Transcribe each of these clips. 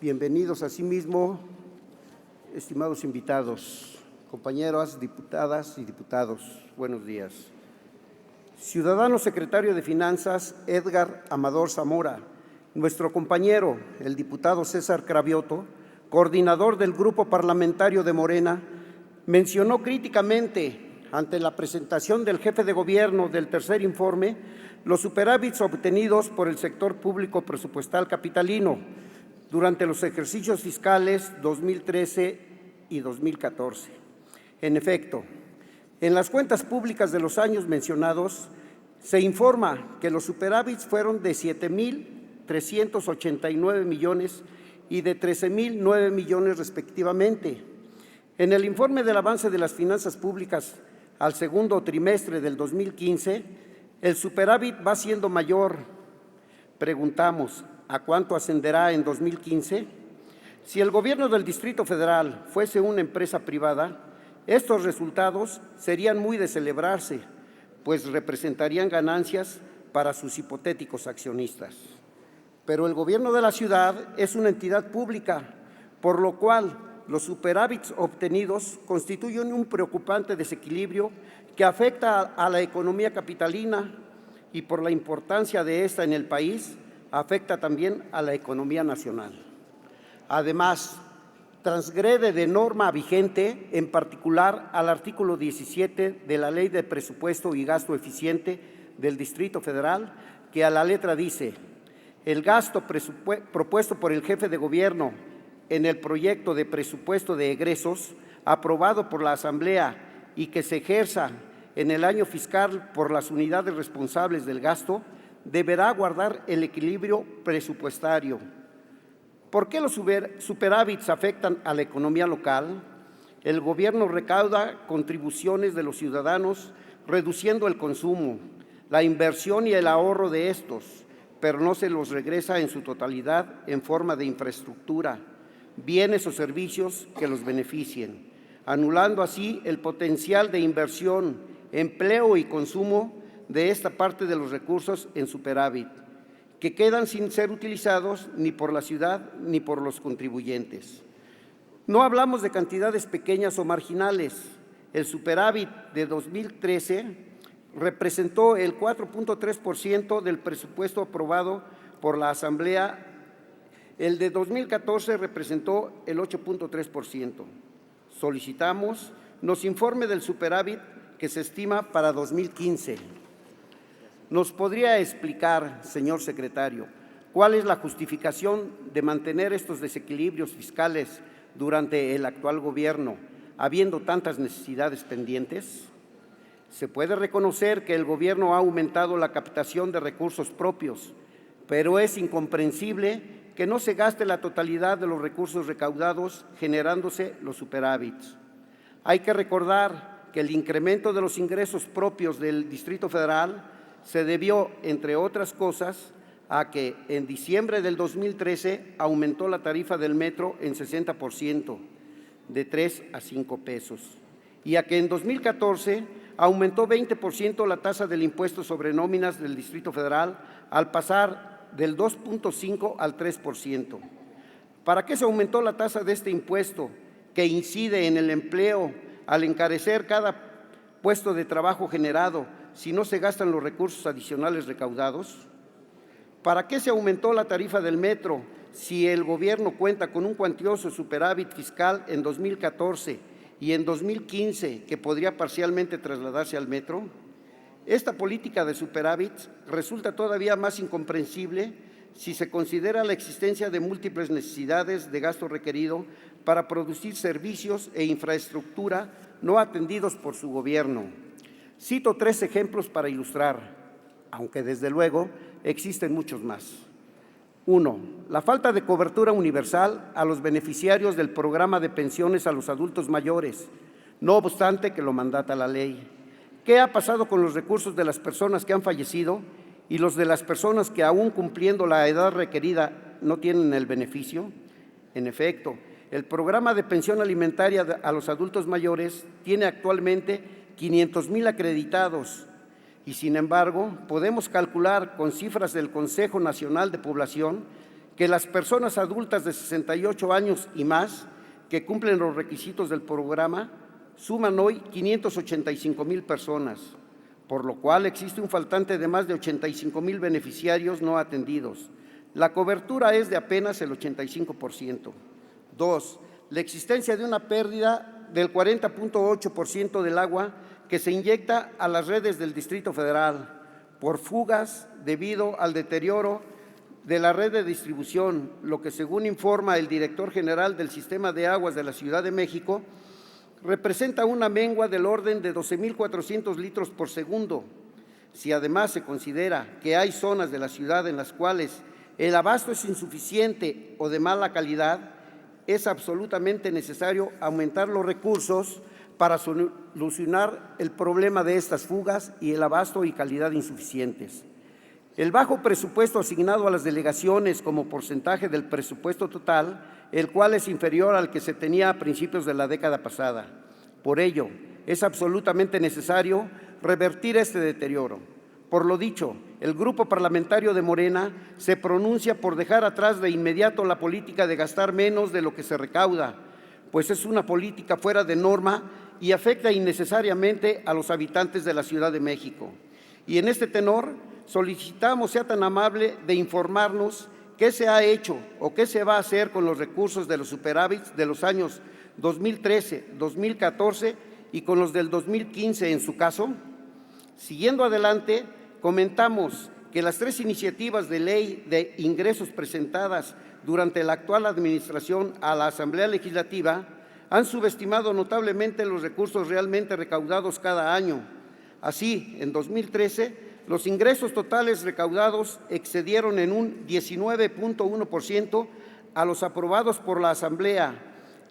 Bienvenidos asimismo, estimados invitados, compañeras diputadas y diputados, buenos días. Ciudadano secretario de Finanzas, Edgar Amador Zamora, nuestro compañero, el diputado César Cravioto, coordinador del Grupo Parlamentario de Morena, mencionó críticamente ante la presentación del jefe de gobierno del tercer informe los superávits obtenidos por el sector público presupuestal capitalino durante los ejercicios fiscales 2013 y 2014. En efecto, en las cuentas públicas de los años mencionados, se informa que los superávits fueron de 7,389 millones y de 13,009 millones respectivamente. En el informe del avance de las finanzas públicas al segundo trimestre del 2015, el superávit va siendo mayor. Preguntamos, ¿a cuánto ascenderá en 2015? Si el gobierno del Distrito Federal fuese una empresa privada, estos resultados serían muy de celebrarse, pues representarían ganancias para sus hipotéticos accionistas. Pero el gobierno de la ciudad es una entidad pública, por lo cual los superávits obtenidos constituyen un preocupante desequilibrio que afecta a la economía capitalina y, por la importancia de esta en el país, afecta también a la economía nacional. Además, transgrede de norma vigente, en particular al artículo 17 de la Ley de Presupuesto y Gasto Eficiente del Distrito Federal, que a la letra dice: el gasto propuesto por el jefe de gobierno en el proyecto de presupuesto de egresos aprobado por la Asamblea y que se ejerza en el año fiscal por las unidades responsables del gasto, deberá guardar el equilibrio presupuestario. ¿Por qué los superávits afectan a la economía local? El gobierno recauda contribuciones de los ciudadanos, reduciendo el consumo, la inversión y el ahorro de estos, pero no se los regresa en su totalidad en forma de infraestructura, bienes o servicios que los beneficien, anulando así el potencial de inversión, empleo y consumo de esta parte de los recursos en superávit, que quedan sin ser utilizados ni por la ciudad ni por los contribuyentes. No hablamos de cantidades pequeñas o marginales. El superávit de 2013 representó el 4,3% del presupuesto aprobado por la Asamblea. El de 2014 representó el 8,3%. Solicitamos nos informe del superávit que se estima para 2015. ¿Nos podría explicar, señor secretario, cuál es la justificación de mantener estos desequilibrios fiscales durante el actual gobierno, habiendo tantas necesidades pendientes? Se puede reconocer que el gobierno ha aumentado la captación de recursos propios, pero es incomprensible que no se gaste la totalidad de los recursos recaudados, generándose los superávits. Hay que recordar que el incremento de los ingresos propios del Distrito Federal se debió, entre otras cosas, a que en diciembre del 2013 aumentó la tarifa del metro en 60%, de 3 a 5 pesos, y a que en 2014 aumentó 20% la tasa del impuesto sobre nóminas del Distrito Federal al pasar del 2,5 al 3%. ¿Para qué se aumentó la tasa de este impuesto que incide en el empleo al encarecer cada puesto de trabajo generado si no se gastan los recursos adicionales recaudados? ¿Para qué se aumentó la tarifa del metro si el gobierno cuenta con un cuantioso superávit fiscal en 2014 y en 2015 que podría parcialmente trasladarse al metro? Esta política de superávits resulta todavía más incomprensible si se considera la existencia de múltiples necesidades de gasto requerido para producir servicios e infraestructura no atendidos por su gobierno. Cito 3 ejemplos para ilustrar, aunque desde luego existen muchos más. 1. La falta de cobertura universal a los beneficiarios del programa de pensiones a los adultos mayores, no obstante que lo mandata la ley. ¿Qué ha pasado con los recursos de las personas que han fallecido y los de las personas que, aún cumpliendo la edad requerida, no tienen el beneficio? En efecto, el programa de pensión alimentaria a los adultos mayores tiene actualmente 500,000 acreditados y, sin embargo, podemos calcular con cifras del Consejo Nacional de Población que las personas adultas de 68 años y más que cumplen los requisitos del programa suman hoy 585,000 personas, por lo cual existe un faltante de más de 85,000 beneficiarios no atendidos. La cobertura es de apenas el 85%. 2. La existencia de una pérdida del 40.8% del agua que se inyecta a las redes del Distrito Federal por fugas debido al deterioro de la red de distribución, lo que, según informa el director general del Sistema de Aguas de la Ciudad de México, representa una mengua del orden de 12,400 litros por segundo. Si además se considera que hay zonas de la ciudad en las cuales el abasto es insuficiente o de mala calidad, es absolutamente necesario aumentar los recursos para solucionar el problema de estas fugas y el abasto y calidad insuficientes. El bajo presupuesto asignado a las delegaciones como porcentaje del presupuesto total, el cual es inferior al que se tenía a principios de la década pasada. Por ello, es absolutamente necesario revertir este deterioro. Por lo dicho, el Grupo Parlamentario de Morena se pronuncia por dejar atrás de inmediato la política de gastar menos de lo que se recauda, pues es una política fuera de norma y afecta innecesariamente a los habitantes de la Ciudad de México. Y en este tenor, solicitamos sea tan amable de informarnos qué se ha hecho o qué se va a hacer con los recursos de los superávits de los años 2013, 2014 y con los del 2015 en su caso. Siguiendo adelante, comentamos que las 3 iniciativas de ley de ingresos presentadas durante la actual administración a la Asamblea Legislativa han subestimado notablemente los recursos realmente recaudados cada año. Así, en 2013, los ingresos totales recaudados excedieron en un 19.1% a los aprobados por la Asamblea,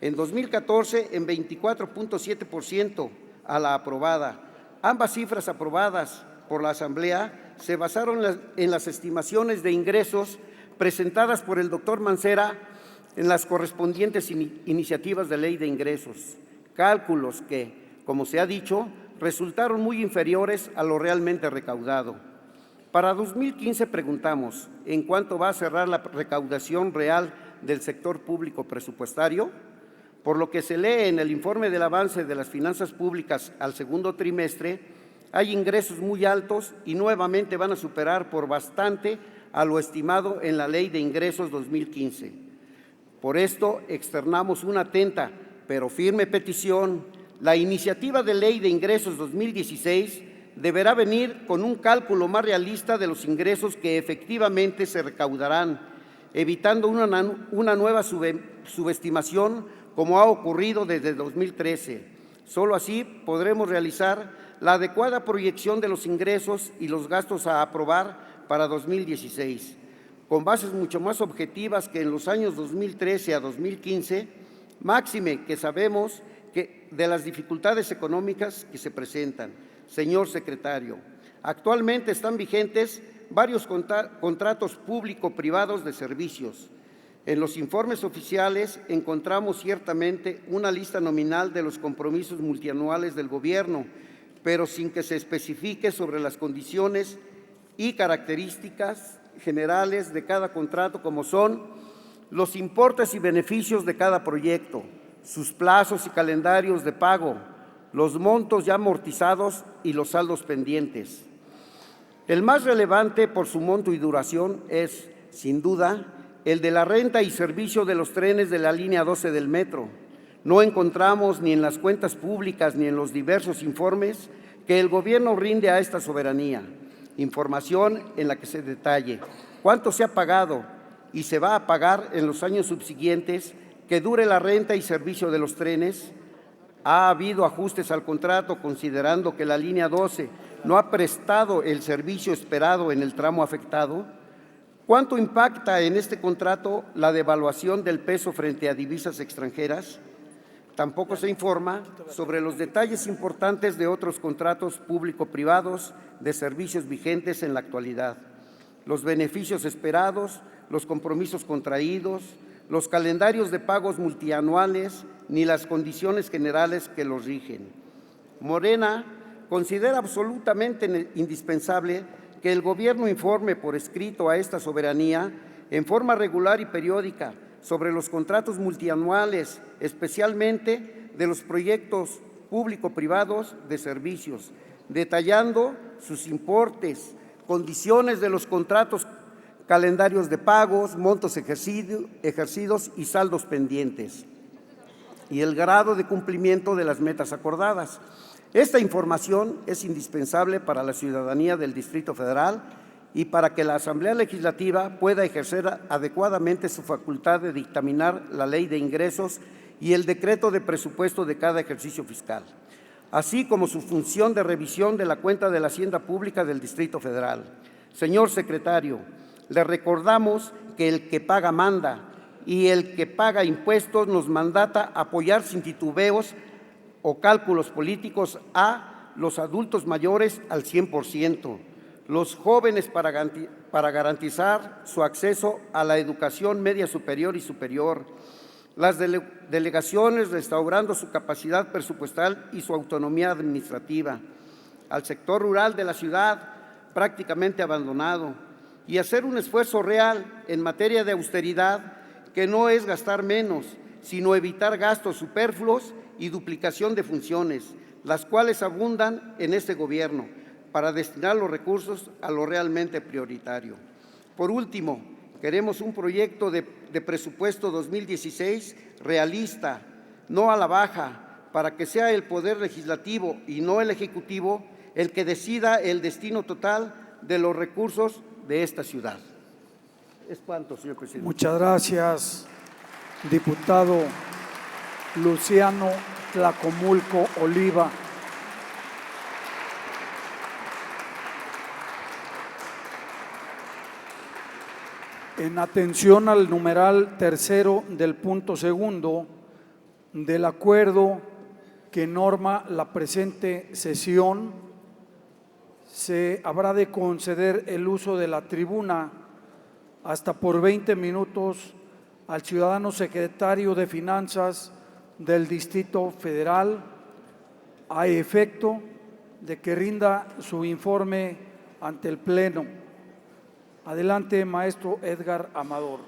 en 2014 en 24.7% a la aprobada. Ambas cifras aprobadas por la Asamblea se basaron en las estimaciones de ingresos presentadas por el doctor Mancera en las correspondientes iniciativas de ley de ingresos, cálculos que, como se ha dicho, resultaron muy inferiores a lo realmente recaudado. Para 2015 preguntamos, ¿en cuánto va a cerrar la recaudación real del sector público presupuestario? Por lo que se lee en el informe del avance de las finanzas públicas al segundo trimestre, hay ingresos muy altos y nuevamente van a superar por bastante a lo estimado en la Ley de Ingresos 2015. Por esto externamos una atenta pero firme petición. La iniciativa de Ley de Ingresos 2016 deberá venir con un cálculo más realista de los ingresos que efectivamente se recaudarán, evitando una nueva subestimación como ha ocurrido desde 2013. Solo así podremos realizar la adecuada proyección de los ingresos y los gastos a aprobar para 2016, con bases mucho más objetivas que en los años 2013 a 2015, máxime que sabemos que de las dificultades económicas que se presentan. Señor secretario, actualmente están vigentes varios contratos público-privados de servicios. En los informes oficiales encontramos ciertamente una lista nominal de los compromisos multianuales del Gobierno, pero sin que se especifique sobre las condiciones y características generales de cada contrato, como son los importes y beneficios de cada proyecto, sus plazos y calendarios de pago, los montos ya amortizados y los saldos pendientes. El más relevante por su monto y duración es, sin duda, el de la renta y servicio de los trenes de la línea 12 del metro. No encontramos ni en las cuentas públicas ni en los diversos informes que el Gobierno rinde a esta soberanía, información en la que se detalle cuánto se ha pagado y se va a pagar en los años subsiguientes que dure la renta y servicio de los trenes. ¿Ha habido ajustes al contrato considerando que la línea 12 no ha prestado el servicio esperado en el tramo afectado? ¿Cuánto impacta en este contrato la devaluación del peso frente a divisas extranjeras? Tampoco se informa sobre los detalles importantes de otros contratos público-privados de servicios vigentes en la actualidad, los beneficios esperados, los compromisos contraídos, los calendarios de pagos multianuales, ni las condiciones generales que los rigen. Morena considera absolutamente indispensable que el Gobierno informe por escrito a esta soberanía en forma regular y periódica sobre los contratos multianuales, especialmente de los proyectos público-privados de servicios, detallando sus importes, condiciones de los contratos, calendarios de pagos, montos ejercidos y saldos pendientes, y el grado de cumplimiento de las metas acordadas. Esta información es indispensable para la ciudadanía del Distrito Federal y para que la Asamblea Legislativa pueda ejercer adecuadamente su facultad de dictaminar la Ley de Ingresos y el decreto de presupuesto de cada ejercicio fiscal, así como su función de revisión de la cuenta de la Hacienda Pública del Distrito Federal. Señor secretario, le recordamos que el que paga manda y el que paga impuestos nos mandata apoyar sin titubeos o cálculos políticos a los adultos mayores al 100%, los jóvenes para garantizar su acceso a la educación media superior y superior, las delegaciones restaurando su capacidad presupuestal y su autonomía administrativa, al sector rural de la ciudad prácticamente abandonado, y hacer un esfuerzo real en materia de austeridad, que no es gastar menos, sino evitar gastos superfluos y duplicación de funciones, las cuales abundan en este gobierno, para destinar los recursos a lo realmente prioritario. Por último, queremos un proyecto de presupuesto 2016 realista, no a la baja, para que sea el Poder Legislativo y no el Ejecutivo el que decida el destino total de los recursos de esta ciudad. Es cuanto, señor presidente. Muchas gracias, diputado Luciano Tlacomulco Oliva. En atención al numeral tercero del punto segundo del acuerdo que norma la presente sesión, se habrá de conceder el uso de la tribuna hasta por 20 minutos al ciudadano secretario de Finanzas del Distrito Federal, a efecto de que rinda su informe ante el Pleno. Adelante, maestro Edgar Amador.